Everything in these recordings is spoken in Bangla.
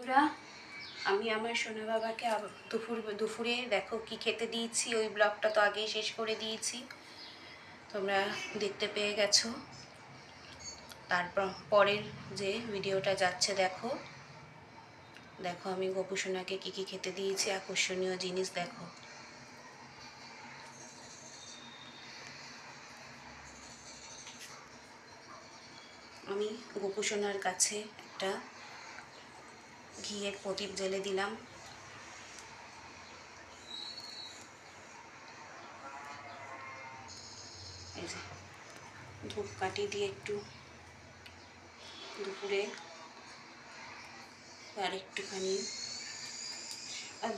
বন্ধুরা, আমি আমার সোনা বাবাকে দুপুরে দেখো কি খেতে দিয়েছি। ওই ব্লগটা তো আগেই শেষ করে দিয়েছি, তোমরা দেখতে পেয়ে গেছো। তারপর পরের যে ভিডিওটা যাচ্ছে দেখো দেখো আমি গোপু সোনাকে কী কী খেতে দিয়েছি। আকর্ষণীয় জিনিস দেখো। আমি গোপু সোনার কাছে একটা ঘিয়ের প্রদীপ জ্বেলে দিলাম। এই যে ধূপকাঠি দিয়ে একটু দুপুরে আর একটুখানি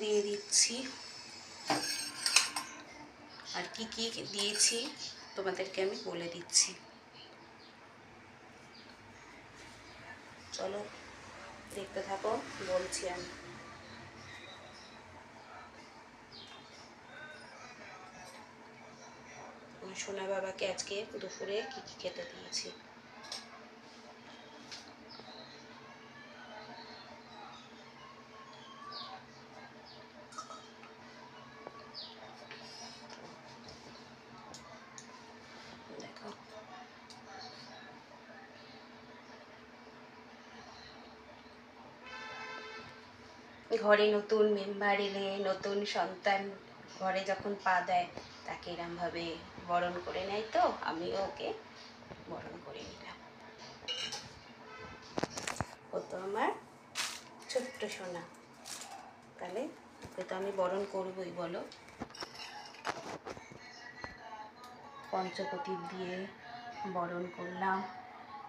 দিয়ে দিচ্ছি। আর কি কি দিয়েছি তোমাদেরকে আমি বলে দিচ্ছি, চলো দেখতে থাকো, বলছি আমি। সোনা বাবাকে আজকে দুপুরে কি কি খেতে দিয়েছি। দেখো ঘরে নতুন মেম্বার এলে, নতুন সন্তান ঘরে যখন পা দেয় তাকে এরমভাবে বরণ করে নেয়, তো আমিও ওকে বরণ করে নিলাম। ও তো আমার ছোট্ট সোনা, তাহলে ওকে তো আমি বরণ করবই, বলো। পঞ্চপ্রদীপ দিয়ে বরণ করলাম,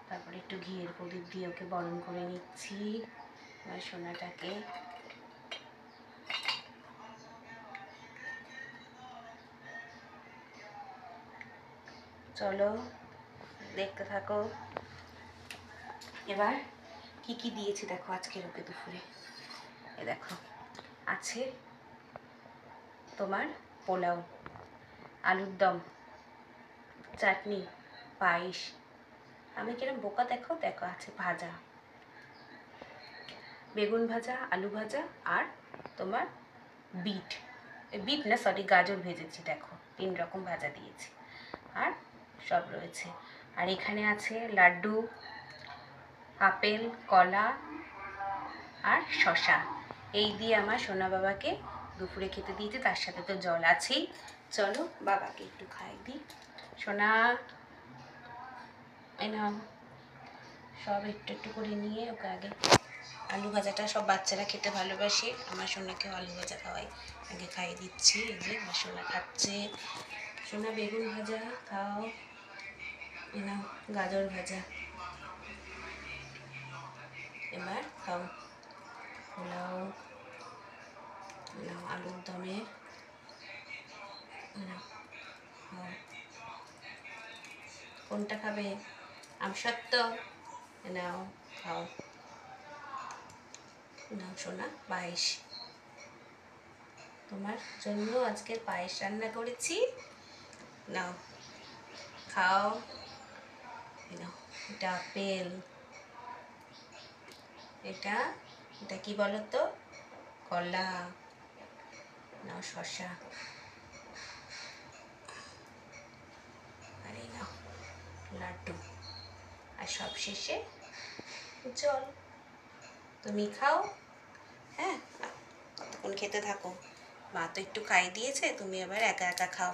তারপরে একটু ঘিয়ের প্রদীপ দিয়ে ওকে বরণ করে নিচ্ছি আমার সোনাটাকে। চলো দেখতে থাকো। এবার কি কি দিয়েছি দেখো আজকের ওকে দুপুরে। এ দেখো আছে তোমার পোলাও, আলুর দম, চাটনি, পায়েস। আমি কিরম বোকা দেখো, দেখো আছে ভাজা, বেগুন ভাজা, আলু ভাজা, আর তোমার বিট না সরি গাজর ভেজেছি। দেখো 3 রকম ভাজা দিয়েছি, আর সব রয়েছে। আর এখানে আছে লাড্ডু, আপেল, কলা আর শশা। এই দিয়ে আমার সোনা বাবাকে দুপুরে খেতে দিয়েছি, তার সাথে তো জল আছেই। চলো বাবাকে একটু খাই দিই। সোনা এই নাও, সব একটু একটু করে নিয়ে ওকে আগে আলু ভাজাটা সব বাচ্চারা খেতে ভালোবাসে, আমার সোনাকেও আলু ভাজা খাওয়াই, আগে খাইয়ে দিচ্ছি। এই যে আমার সোনা খাচ্ছে। সোনা বেগুন ভাজা খাও, নাও গাজর ভাজা, এবার খাও পোলাও, নাও আলুর দমের, নাও খাও। কোনটা খাবে? আমসত্ত্ব, নাও খাও। নাও সোনা পায়েস, তোমার জন্য আজকে পায়েস রান্না করেছি, নাও খাও। নাও এটা আপেল, এটা এটা কি বলো তো, কলা, নাও শশা, আর এই নাও লাড্ডু, আর সব শেষে জল। তুমি খাও, হ্যাঁ কতক্ষণ খেতে থাকো। মা তো একটু খাই দিয়েছে, তুমি আবার একা একা খাও।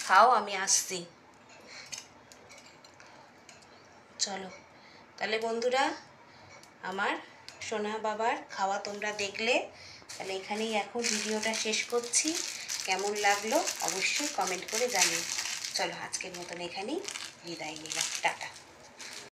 খাও, আমি আসছি। চলো তাহলে বন্ধুরা, আমার সোনা বাবার খাওয়া তোমরা দেখলে, তাহলে এখানেই এখন ভিডিওটা শেষ করছি। কেমন লাগলো অবশ্যই কমেন্ট করে জানিও। চলো আজকের মতন এখানেই বিদায় নিলাম, টাটা।